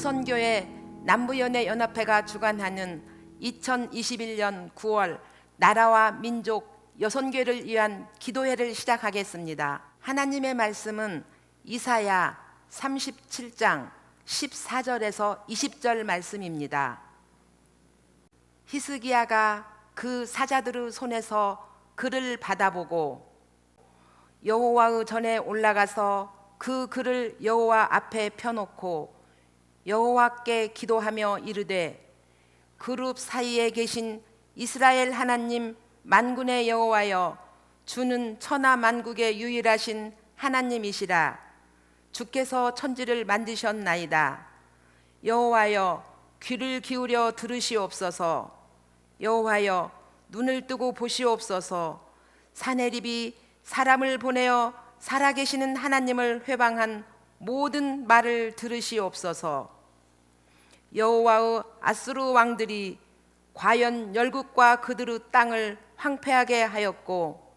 여선교회 남부연애연합회가 주관하는 2021년 9월 나라와 민족 여선교회를 위한 기도회를 시작하겠습니다. 하나님의 말씀은 이사야 37장 14절에서 20절 말씀입니다. 히스기야가 그 사자들의 손에서 글을 받아보고 여호와의 전에 올라가서 그 글을 여호와 앞에 펴놓고 여호와께 기도하며 이르되 그룹 사이에 계신 이스라엘 하나님 만군의 여호와여, 주는 천하 만국의 유일하신 하나님이시라. 주께서 천지를 만드셨나이다. 여호와여, 귀를 기울여 들으시옵소서. 여호와여, 눈을 뜨고 보시옵소서. 사내립이 사람을 보내어 살아계시는 하나님을 회방한 모든 말을 들으시옵소서. 여호와의 아수르 왕들이 과연 열국과 그들의 땅을 황폐하게 하였고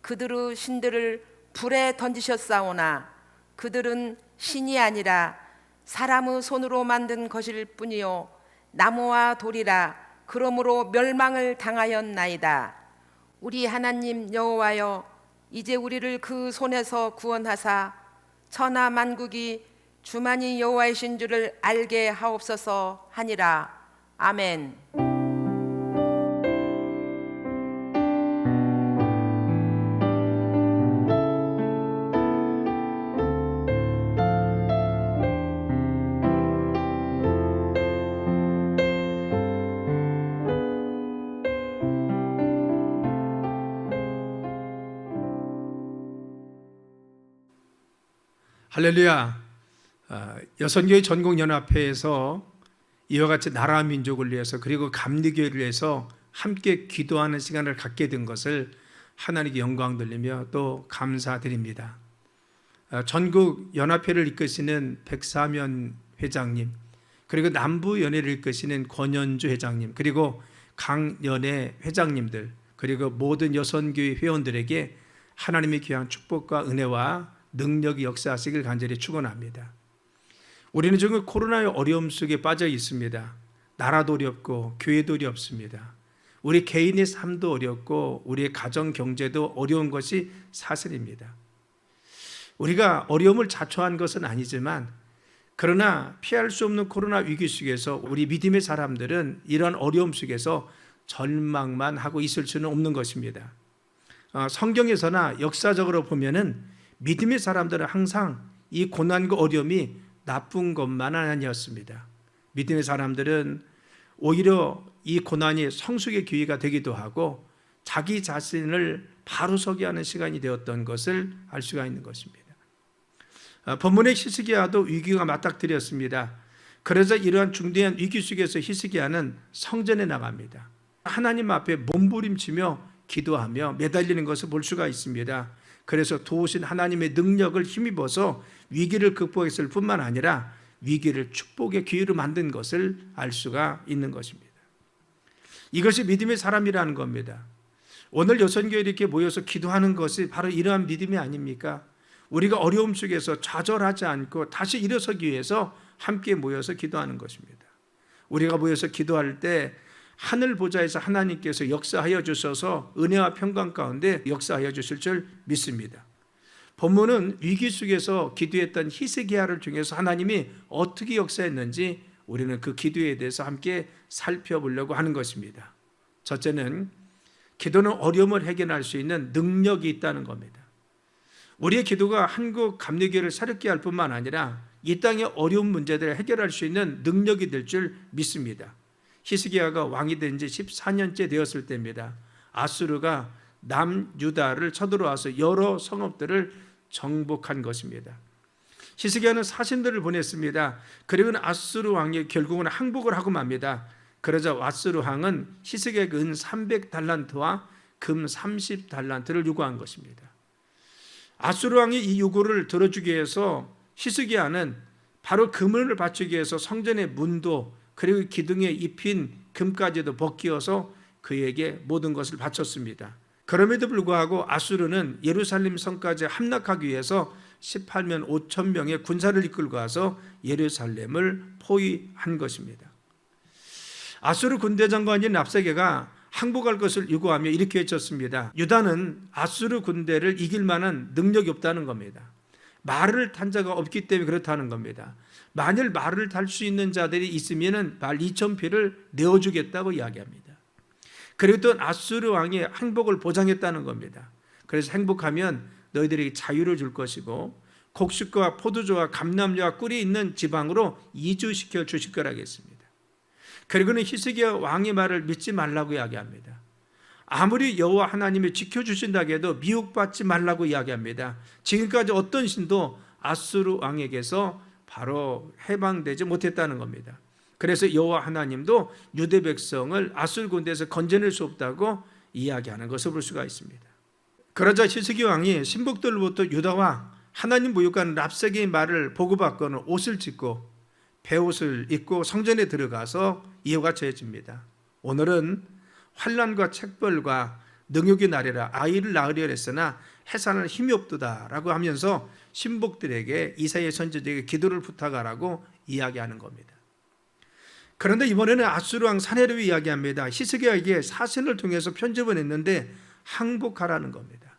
그들의 신들을 불에 던지셨사오나 그들은 신이 아니라 사람의 손으로 만든 것일 뿐이요 나무와 돌이라. 그러므로 멸망을 당하였나이다. 우리 하나님 여호와여, 이제 우리를 그 손에서 구원하사 천하 만국이 주만이 여호와이신 줄을 알게 하옵소서 하니라. 아멘. 할렐루야. 여선교회 전국연합회에서 이와 같이 나라 민족을 위해서 그리고 감리교회를 위해서 함께 기도하는 시간을 갖게 된 것을 하나님께 영광 돌리며 또 감사드립니다. 전국연합회를 이끄시는 백사면 회장님, 그리고 남부연회를 이끄시는 권현주 회장님, 그리고 강연회 회장님들, 그리고 모든 여선교회 회원들에게 하나님의 귀한 축복과 은혜와 능력이 역사하시길 간절히 축원합니다. 우리는 지금 코로나의 어려움 속에 빠져 있습니다. 나라도 어렵고 교회도 어렵습니다. 우리 개인의 삶도 어렵고 우리의 가정 경제도 어려운 것이 사실입니다. 우리가 어려움을 자초한 것은 아니지만 그러나 피할 수 없는 코로나 위기 속에서 우리 믿음의 사람들은 이런 어려움 속에서 절망만 하고 있을 수는 없는 것입니다. 성경에서나 역사적으로 보면은 믿음의 사람들은 항상 이 고난과 어려움이 나쁜 것만은 아니었습니다. 믿음의 사람들은 오히려 이 고난이 성숙의 기회가 되기도 하고 자기 자신을 바로 서게 하는 시간이 되었던 것을 알 수가 있는 것입니다. 본문의 히스기야도 위기가 맞닥뜨렸습니다. 그래서 이러한 중대한 위기 속에서 히스기야는 성전에 나갑니다. 하나님 앞에 몸부림치며 기도하며 매달리는 것을 볼 수가 있습니다. 그래서 도우신 하나님의 능력을 힘입어서 위기를 극복했을 뿐만 아니라 위기를 축복의 기회로 만든 것을 알 수가 있는 것입니다. 이것이 믿음의 사람이라는 겁니다. 오늘 여선교회 이렇게 모여서 기도하는 것이 바로 이러한 믿음이 아닙니까? 우리가 어려움 속에서 좌절하지 않고 다시 일어서기 위해서 함께 모여서 기도하는 것입니다. 우리가 모여서 기도할 때 하늘 보좌에서 하나님께서 역사하여 주셔서 은혜와 평강 가운데 역사하여 주실 줄 믿습니다. 본문은 위기 속에서 기도했던 히스기야를 통해서 하나님이 어떻게 역사했는지 우리는 그 기도에 대해서 함께 살펴보려고 하는 것입니다. 첫째는 기도는 어려움을 해결할 수 있는 능력이 있다는 겁니다. 우리의 기도가 한국 감리교회를 새롭게 할 뿐만 아니라 이 땅의 어려운 문제들을 해결할 수 있는 능력이 될 줄 믿습니다. 히스기야가 왕이 된 지 14년째 되었을 때입니다. 아수르가 남유다를 쳐들어와서 여러 성읍들을 정복한 것입니다. 히스기야는 사신들을 보냈습니다. 그리고는 아수르 왕이 결국은 항복을 하고 맙니다. 그러자 아수르 왕은 히스기야에게 은 300달란트와 금 30달란트를 요구한 것입니다. 아수르 왕이 이 요구를 들어주기 위해서 히스기야는 바로 금을 바치기 위해서 성전의 문도 그리고 기둥에 입힌 금까지도 벗기어서 그에게 모든 것을 바쳤습니다. 그럼에도 불구하고 아수르는 예루살렘 성까지 함락하기 위해서 18만 5천 명의 군사를 이끌고 와서 예루살렘을 포위한 것입니다. 아수르 군대 장관인 랍사게가 항복할 것을 요구하며 이렇게 외쳤습니다. 유다는 아수르 군대를 이길 만한 능력이 없다는 겁니다. 말을 탄 자가 없기 때문에 그렇다는 겁니다. 만일 말을 탈 수 있는 자들이 있으면 말 2,000피를 내어주겠다고 이야기합니다. 그리고 또 아수르 왕의 항복을 보장했다는 겁니다. 그래서 행복하면 너희들에게 자유를 줄 것이고 곡식과 포도주와 감람류와 꿀이 있는 지방으로 이주시켜 주실 거라고 했습니다. 그리고는 히스기야 왕의 말을 믿지 말라고 이야기합니다. 아무리 여호와 하나님이 지켜주신다고 해도 미혹받지 말라고 이야기합니다. 지금까지 어떤 신도 아수르 왕에게서 바로 해방되지 못했다는 겁니다. 그래서 여호와 하나님도 유대 백성을 아수르 군대에서 건져낼 수 없다고 이야기하는 것을 볼 수가 있습니다. 그러자 히스기야 왕이 신복들로부터 유다와 하나님 모욕하는 랍사게의 말을 보고받고는 옷을 찢고 베옷을 입고 성전에 들어가서 이유가 전해집니다. 오늘은 환난과 책벌과 능욕의 날이라 아이를 낳으려 했으나 해산할 힘이 없도다라고 하면서 신복들에게 이사야 선지자에게 기도를 부탁하라고 이야기하는 겁니다. 그런데 이번에는 아수르 왕 사네립이 이야기합니다. 히스기야에게 사신을 통해서 편집을 했는데 항복하라는 겁니다.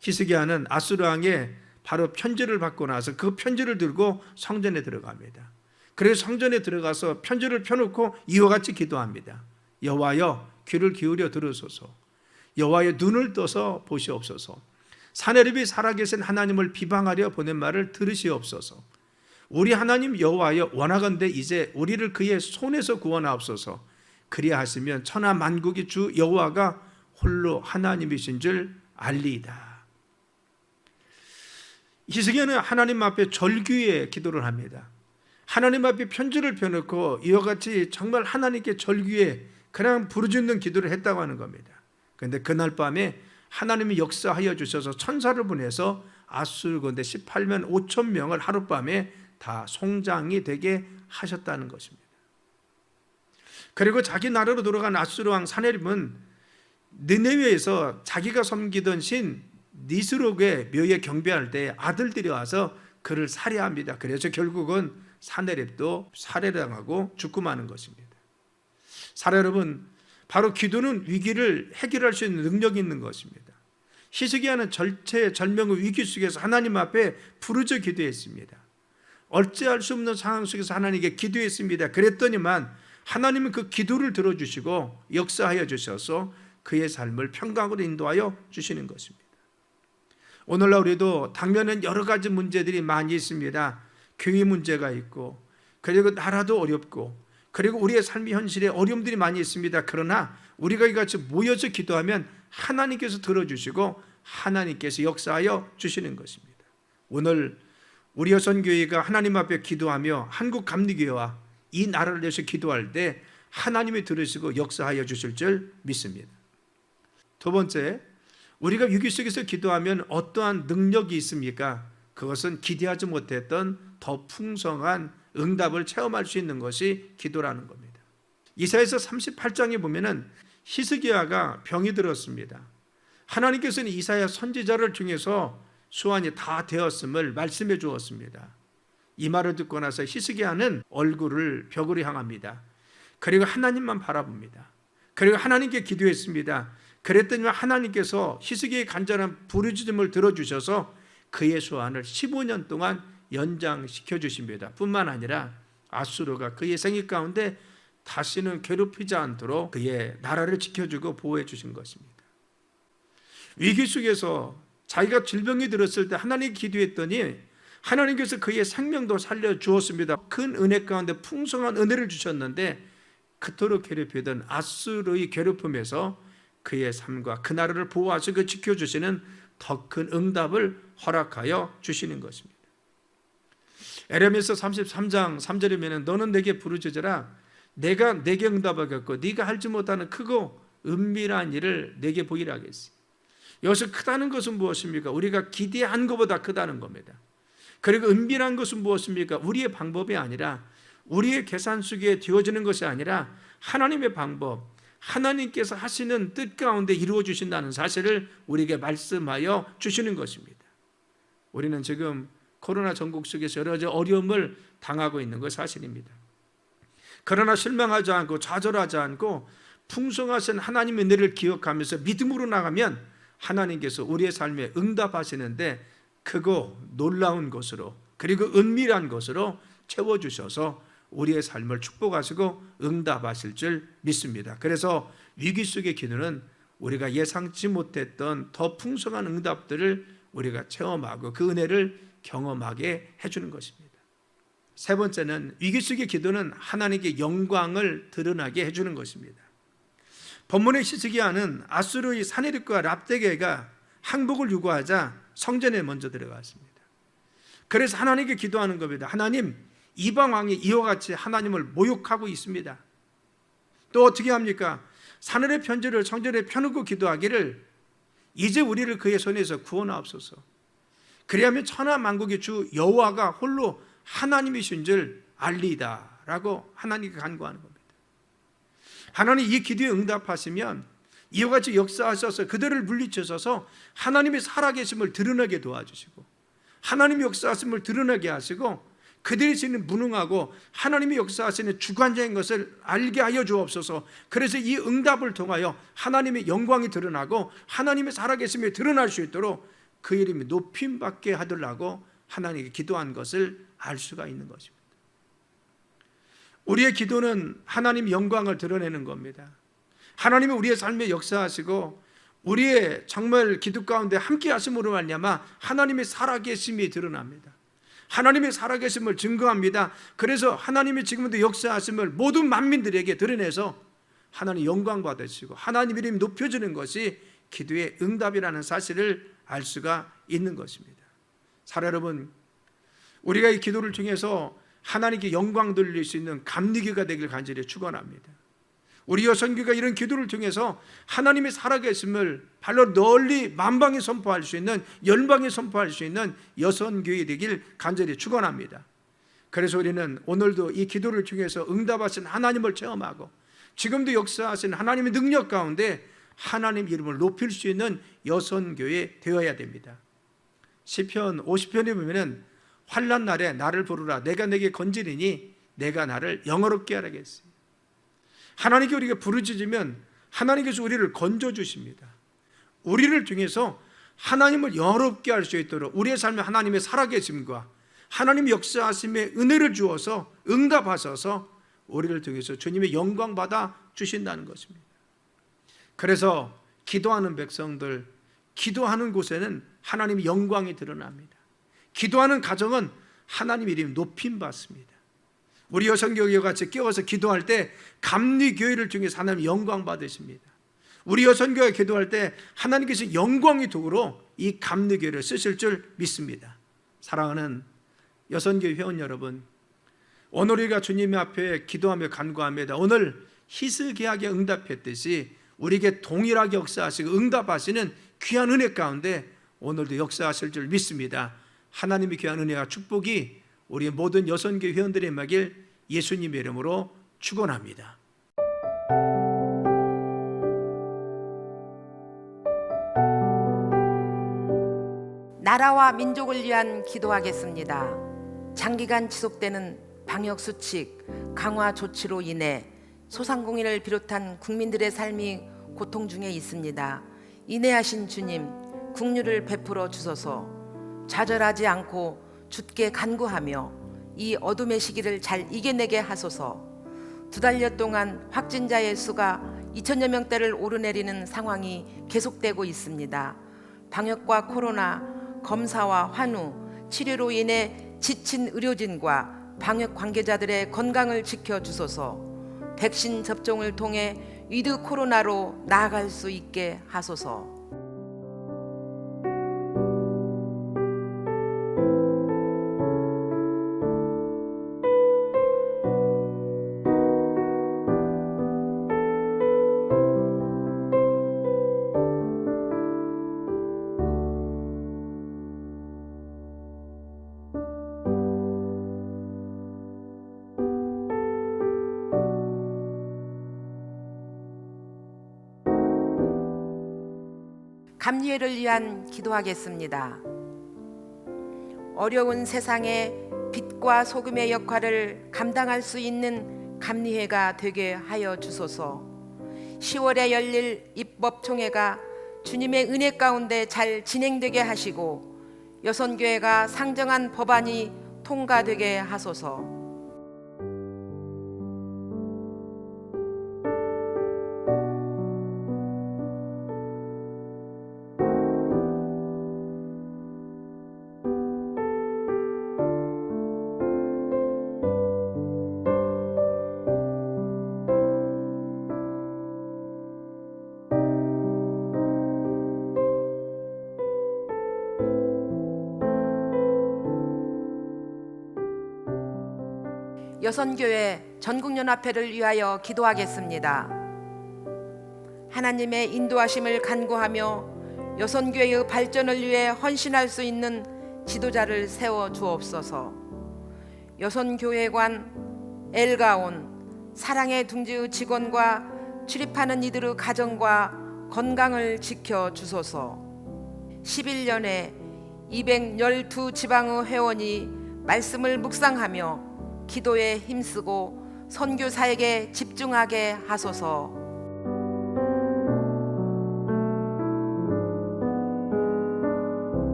히스기야는 아수르 왕의 바로 편지를 받고 나서 그 편지를 들고 성전에 들어갑니다. 그래서 성전에 들어가서 편지를 펴놓고 이와 같이 기도합니다. 여호와여 귀를 기울여 들으소서. 여호와여 눈을 떠서 보시옵소서. 사네립이 살아계신 하나님을 비방하려 보낸 말을 들으시옵소서. 우리 하나님 여호와여 원하건대 이제 우리를 그의 손에서 구원하옵소서. 그리하시면 천하 만국의 주 여호와가 홀로 하나님이신 줄 알리이다. 히스기야는 하나님 앞에 절규의 기도를 합니다. 하나님 앞에 편지를 펴놓고 이와 같이 정말 하나님께 절규에 그냥 부르짖는 기도를 했다고 하는 겁니다. 그런데 그날 밤에 하나님이 역사하여 주셔서 천사를 보내서 아수르 군대 18만 5천 명을 하룻밤에 다 송장이 되게 하셨다는 것입니다. 그리고 자기 나라로 돌아간 아수르 왕 사네립은 느네웨에서 자기가 섬기던 신 니스록의 묘에 경배할 때 아들들이 와서 그를 살해합니다. 그래서 결국은 사네립도 살해당하고 죽고 마는 것입니다. 사랑 여러분, 바로 기도는 위기를 해결할 수 있는 능력이 있는 것입니다. 히스기야는 절체절명의 위기 속에서 하나님 앞에 부르짖어 기도했습니다. 어찌할 수 없는 상황 속에서 하나님께 기도했습니다. 그랬더니만 하나님은 그 기도를 들어주시고 역사하여 주셔서 그의 삶을 평강으로 인도하여 주시는 것입니다. 오늘날 우리도 당면은 여러 가지 문제들이 많이 있습니다. 교회 문제가 있고, 그리고 나라도 어렵고, 그리고 우리의 삶의 현실에 어려움들이 많이 있습니다. 그러나 우리가 이같이 모여서 기도하면 하나님께서 들어주시고 하나님께서 역사하여 주시는 것입니다. 오늘 우리 여선교회가 하나님 앞에 기도하며 한국 감리교회와 이 나라를 위해서 기도할 때 하나님이 들으시고 역사하여 주실 줄 믿습니다. 두 번째, 우리가 위기 속에서 기도하면 어떠한 능력이 있습니까? 그것은 기대하지 못했던 더 풍성한 응답을 체험할 수 있는 것이 기도라는 겁니다. 이사야서 38장에 보면은 히스기야가 병이 들었습니다. 하나님께서는 이사야 선지자를 통해서 수완이 다 되었음을 말씀해 주었습니다. 이 말을 듣고 나서 히스기야는 얼굴을 벽으로 향합니다. 그리고 하나님만 바라봅니다. 그리고 하나님께 기도했습니다. 그랬더니 하나님께서 히스기야의 간절한 부르짖음을 들어주셔서 그의 수완을 15년 동안 연장시켜 주십니다. 뿐만 아니라 아수르가 그의 생애 가운데 다시는 괴롭히지 않도록 그의 나라를 지켜주고 보호해 주신 것입니다. 위기 속에서 자기가 질병이 들었을 때 하나님 기도했더니 하나님께서 그의 생명도 살려주었습니다. 큰 은혜 가운데 풍성한 은혜를 주셨는데 그토록 괴롭히던 아수르의 괴롭힘에서 그의 삶과 그 나라를 보호하시고 지켜주시는 더 큰 응답을 허락하여 주시는 것입니다. 에레미야서 33장 3절이면 너는 내게 부르짖으라 내가 내게 응답하겠고 네가 알지 못하는 크고 은밀한 일을 내게 보이라 하겠으니. 여기서 크다는 것은 무엇입니까? 우리가 기대한 것보다 크다는 겁니다. 그리고 은밀한 것은 무엇입니까? 우리의 방법이 아니라 우리의 계산 속에 되어지는 것이 아니라 하나님의 방법, 하나님께서 하시는 뜻 가운데 이루어 주신다는 사실을 우리에게 말씀하여 주시는 것입니다. 우리는 지금 코로나 전국 속에서 여러 가지 어려움을 당하고 있는 것 사실입니다. 그러나 실망하지 않고 좌절하지 않고 풍성하신 하나님의 은혜를 기억하면서 믿음으로 나가면 하나님께서 우리의 삶에 응답하시는데 크고 놀라운 것으로 그리고 은밀한 것으로 채워주셔서 우리의 삶을 축복하시고 응답하실 줄 믿습니다. 그래서 위기 속의 기도는 우리가 예상치 못했던 더 풍성한 응답들을 우리가 체험하고 그 은혜를 경험하게 해주는 것입니다. 세 번째는 위기 속의 기도는 하나님께 영광을 드러나게 해주는 것입니다. 본문의 히스기야는 아수르의 사네립과 랍데게가 항복을 요구하자 성전에 먼저 들어갔습니다. 그래서 하나님께 기도하는 겁니다. 하나님, 이방 왕이 이와 같이 하나님을 모욕하고 있습니다. 또 어떻게 합니까? 사늘의 편지를 성전에 펴놓고 기도하기를 이제 우리를 그의 손에서 구원하옵소서. 그리하면 천하 만국의 주 여호와가 홀로 하나님이신 줄 알리이다 라고 하나님께 간구하는 겁니다. 하나님 이 기도에 응답하시면 이와 같이 역사하셔서 그들을 물리치셔서 하나님의 살아계심을 드러나게 도와주시고 하나님의 역사하심을 드러나게 하시고 그들이 지는 무능하고 하나님의 역사하시는 주관자인 것을 알게 하여 주옵소서. 그래서 이 응답을 통하여 하나님의 영광이 드러나고 하나님의 살아계심이 드러날 수 있도록 그 이름이 높임받게 하더라고 하나님께 기도한 것을 알 수가 있는 것입니다. 우리의 기도는 하나님의 영광을 드러내는 겁니다. 하나님이 우리의 삶에 역사하시고 우리의 정말 기도 가운데 함께 하심으로 말미암아 하나님의 살아계심이 드러납니다. 하나님의 살아계심을 증거합니다. 그래서 하나님이 지금도 역사하심을 모든 만민들에게 드러내서 하나님 영광 받으시고 하나님 이름이 높여지는 것이 기도의 응답이라는 사실을 알 수가 있는 것입니다. 사랑 여러분, 우리가 이 기도를 통해서 하나님께 영광 돌릴 수 있는 감리교가 되길 간절히 축원합니다. 우리 여선교가 이런 기도를 통해서 하나님의 살아계심을 발로 널리 만방에 선포할 수 있는 열방에 선포할 수 있는 여선교회 되길 간절히 축원합니다. 그래서 우리는 오늘도 이 기도를 통해서 응답하신 하나님을 체험하고 지금도 역사하신 하나님의 능력 가운데 하나님 이름을 높일 수 있는 여선교회 되어야 됩니다. 시편 50편에 보면은 환난 날에 나를 부르라 내가 내게 건지리니 내가 나를 영어롭게 하라겠어요. 하나님께 우리가 부르짖으면 하나님께서 우리를 건져주십니다. 우리를 통해서 하나님을 영어롭게 할 수 있도록 우리의 삶에 하나님의 살아계심과 하나님의 역사하심의 은혜를 주어서 응답하셔서 우리를 통해서 주님의 영광 받아 주신다는 것입니다. 그래서 기도하는 백성들, 기도하는 곳에는 하나님의 영광이 드러납니다. 기도하는 가정은 하나님 이름이 높임 받습니다. 우리 여성교회와 같이 끼워서 기도할 때 감리교회를 통해서 하나님 영광 받으십니다. 우리 여성교회 기도할 때 하나님께서 영광의 도구로 이 감리교회를 쓰실 줄 믿습니다. 사랑하는 여성교회 회원 여러분, 오늘 우리가 주님 앞에 기도하며 간구합니다. 오늘 히스기야에게 응답했듯이 우리에게 동일하게 역사하시고 응답하시는 귀한 은혜 가운데 오늘도 역사하실 줄 믿습니다. 하나님의 귀한 은혜와 축복이 우리 모든 여선교회 회원들의 임하길 예수님의 이름으로 축원합니다. 나라와 민족을 위한 기도하겠습니다. 장기간 지속되는 방역 수칙 강화 조치로 인해 소상공인을 비롯한 국민들의 삶이 고통 중에 있습니다. 인내하신 주님, 긍휼을 베풀어 주소서. 좌절하지 않고 주께 간구하며 이 어둠의 시기를 잘 이겨내게 하소서. 2달여 동안 확진자의 수가 2천여 명대를 오르내리는 상황이 계속되고 있습니다. 방역과 코로나, 검사와 환우, 치료로 인해 지친 의료진과 방역 관계자들의 건강을 지켜주소서. 백신 접종을 통해 위드 코로나로 나아갈 수 있게 하소서. 감리회를 위한 기도하겠습니다. 어려운 세상에 빛과 소금의 역할을 감당할 수 있는 감리회가 되게 하여 주소서. 10월에 열릴 입법총회가 주님의 은혜 가운데 잘 진행되게 하시고 여선교회가 상정한 법안이 통과되게 하소서. 여선교회 전국연합회를 위하여 기도하겠습니다. 하나님의 인도하심을 간구하며 여선교회의 발전을 위해 헌신할 수 있는 지도자를 세워 주옵소서. 여선교회관, 엘가온, 사랑의 둥지의 직원과 출입하는 이들의 가정과 건강을 지켜 주소서. 11년에 212 지방의 회원이 말씀을 묵상하며 기도에 힘쓰고 선교사에게 집중하게 하소서.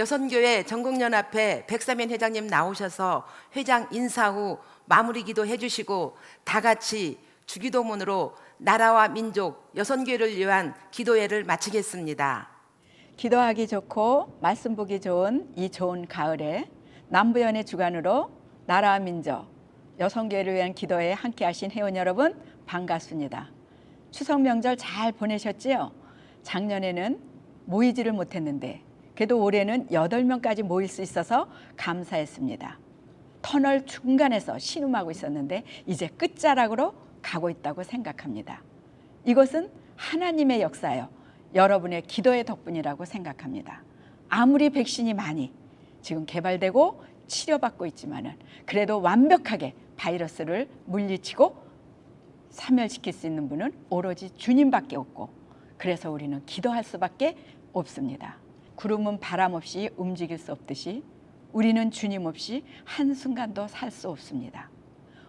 여선교회 전국연합회 백사면 회장님 나오셔서 회장 인사 후 마무리 기도 해주시고 다 같이 주기도문으로 나라와 민족 여선교회를 위한 기도회를 마치겠습니다. 기도하기 좋고 말씀 보기 좋은 이 좋은 가을에 남부연의 주관으로 나라와 민족 여선교회를 위한 기도회에 함께하신 회원 여러분 반갑습니다. 추석 명절 잘 보내셨지요? 작년에는 모이지를 못했는데 그래도 올해는 8명까지 모일 수 있어서 감사했습니다. 터널 중간에서 신음하고 있었는데 이제 끝자락으로 가고 있다고 생각합니다. 이것은 하나님의 역사요. 여러분의 기도의 덕분이라고 생각합니다. 아무리 백신이 많이 지금 개발되고 치료받고 있지만은 그래도 완벽하게 바이러스를 물리치고 사멸시킬 수 있는 분은 오로지 주님밖에 없고 그래서 우리는 기도할 수밖에 없습니다. 구름은 바람 없이 움직일 수 없듯이 우리는 주님 없이 한순간도 살 수 없습니다.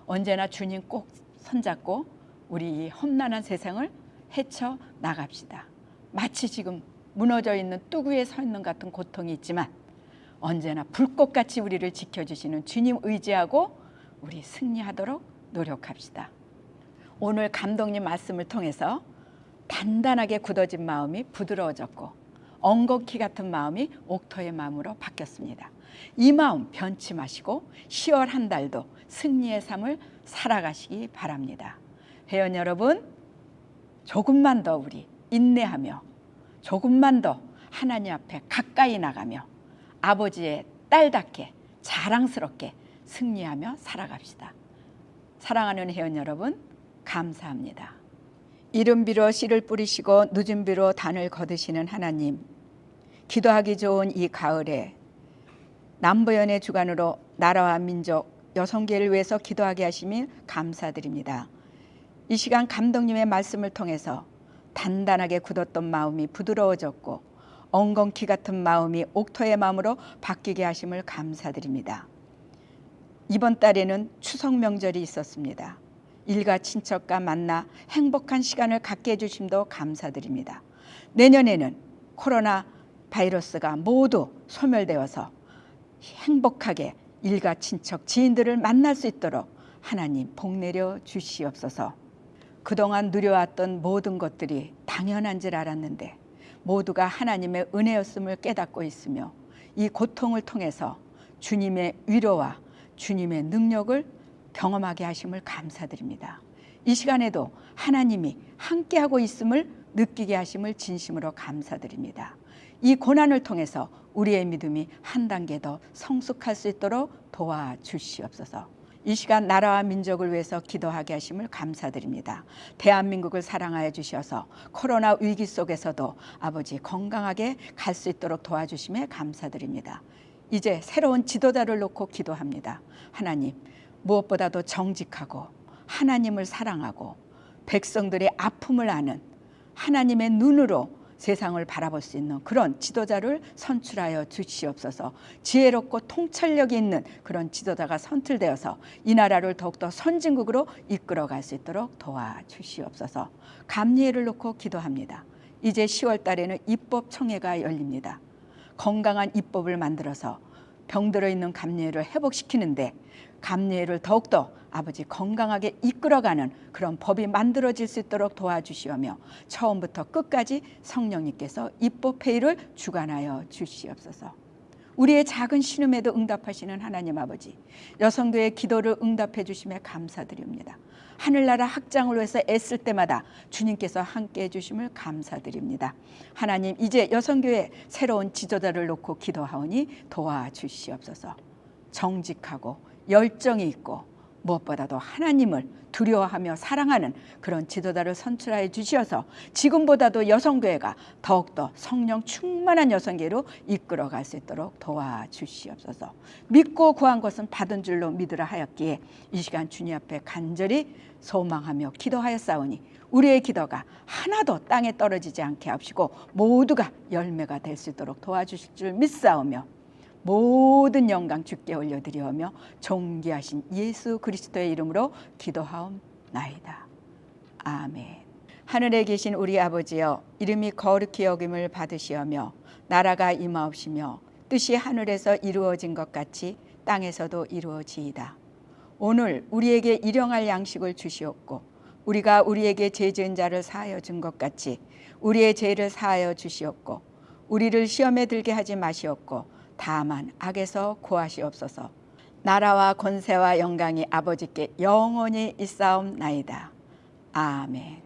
언제나 주님 꼭 손잡고 우리 이 험난한 세상을 헤쳐 나갑시다. 마치 지금 무너져 있는 뚜구에 서 있는 같은 고통이 있지만 언제나 불꽃같이 우리를 지켜주시는 주님 의지하고 우리 승리하도록 노력합시다. 오늘 감독님 말씀을 통해서 단단하게 굳어진 마음이 부드러워졌고 엉겅퀴 같은 마음이 옥토의 마음으로 바뀌었습니다. 이 마음 변치 마시고 10월 한 달도 승리의 삶을 살아가시기 바랍니다. 회원 여러분, 조금만 더 우리 인내하며 조금만 더 하나님 앞에 가까이 나가며 아버지의 딸답게 자랑스럽게 승리하며 살아갑시다. 사랑하는 회원 여러분, 감사합니다. 이른 비로 씨를 뿌리시고 늦은 비로 단을 거두시는 하나님, 기도하기 좋은 이 가을에 남부연의 주관으로 나라와 민족 여성계를 위해서 기도하게 하심이 감사드립니다. 이 시간 감독님의 말씀을 통해서 단단하게 굳었던 마음이 부드러워졌고 엉겅퀴 같은 마음이 옥토의 마음으로 바뀌게 하심을 감사드립니다. 이번 달에는 추석 명절이 있었습니다. 일가 친척과 만나 행복한 시간을 갖게 해주심도 감사드립니다. 내년에는 코로나 바이러스가 모두 소멸되어서 행복하게 일가 친척 지인들을 만날 수 있도록 하나님 복 내려 주시옵소서. 그동안 누려왔던 모든 것들이 당연한 줄 알았는데 모두가 하나님의 은혜였음을 깨닫고 있으며 이 고통을 통해서 주님의 위로와 주님의 능력을 경험하게 하심을 감사드립니다. 이 시간에도 하나님이 함께하고 있음을 느끼게 하심을 진심으로 감사드립니다. 이 고난을 통해서 우리의 믿음이 한 단계 더 성숙할 수 있도록 도와주시옵소서. 이 시간 나라와 민족을 위해서 기도하게 하심을 감사드립니다. 대한민국을 사랑하여 주셔서 코로나 위기 속에서도 아버지 건강하게 갈 수 있도록 도와주심에 감사드립니다. 이제 새로운 지도자를 놓고 기도합니다. 하나님, 무엇보다도 정직하고 하나님을 사랑하고 백성들의 아픔을 아는 하나님의 눈으로 세상을 바라볼 수 있는 그런 지도자를 선출하여 주시옵소서. 지혜롭고 통찰력이 있는 그런 지도자가 선출되어서 이 나라를 더욱더 선진국으로 이끌어갈 수 있도록 도와주시옵소서. 감리회를 놓고 기도합니다. 이제 10월 달에는 입법총회가 열립니다. 건강한 입법을 만들어서 병들어 있는 감리회를 회복시키는데 감리회를 더욱더 아버지 건강하게 이끌어가는 그런 법이 만들어질 수 있도록 도와주시오며 처음부터 끝까지 성령님께서 입법회의를 주관하여 주시옵소서. 우리의 작은 신음에도 응답하시는 하나님 아버지, 여성교회 기도를 응답해 주심에 감사드립니다. 하늘나라 확장을 위해서 애쓸 때마다 주님께서 함께해 주심을 감사드립니다. 하나님, 이제 여성교회 새로운 지도자를 놓고 기도하오니 도와주시옵소서. 정직하고 열정이 있고 무엇보다도 하나님을 두려워하며 사랑하는 그런 지도자를 선출하여 주시어서 지금보다도 여성교회가 더욱더 성령 충만한 여성교회로 이끌어갈 수 있도록 도와주시옵소서. 믿고 구한 것은 받은 줄로 믿으라 하였기에 이 시간 주님 앞에 간절히 소망하며 기도하였사오니 우리의 기도가 하나도 땅에 떨어지지 않게 하시고 모두가 열매가 될 수 있도록 도와주실 줄 믿사오며 모든 영광 주께 올려드리오며 존귀하신 예수 그리스도의 이름으로 기도하옵나이다. 아멘. 하늘에 계신 우리 아버지여, 이름이 거룩히 여김을 받으시오며 나라가 임하옵시며 뜻이 하늘에서 이루어진 것 같이 땅에서도 이루어지이다. 오늘 우리에게 일용할 양식을 주시옵고 우리가 우리에게 죄 지은 자를 사하여 준 것 같이 우리의 죄를 사하여 주시옵고 우리를 시험에 들게 하지 마시옵고 다만 악에서 구하시옵소서. 나라와 권세와 영광이 아버지께 영원히 있사옵나이다. 아멘.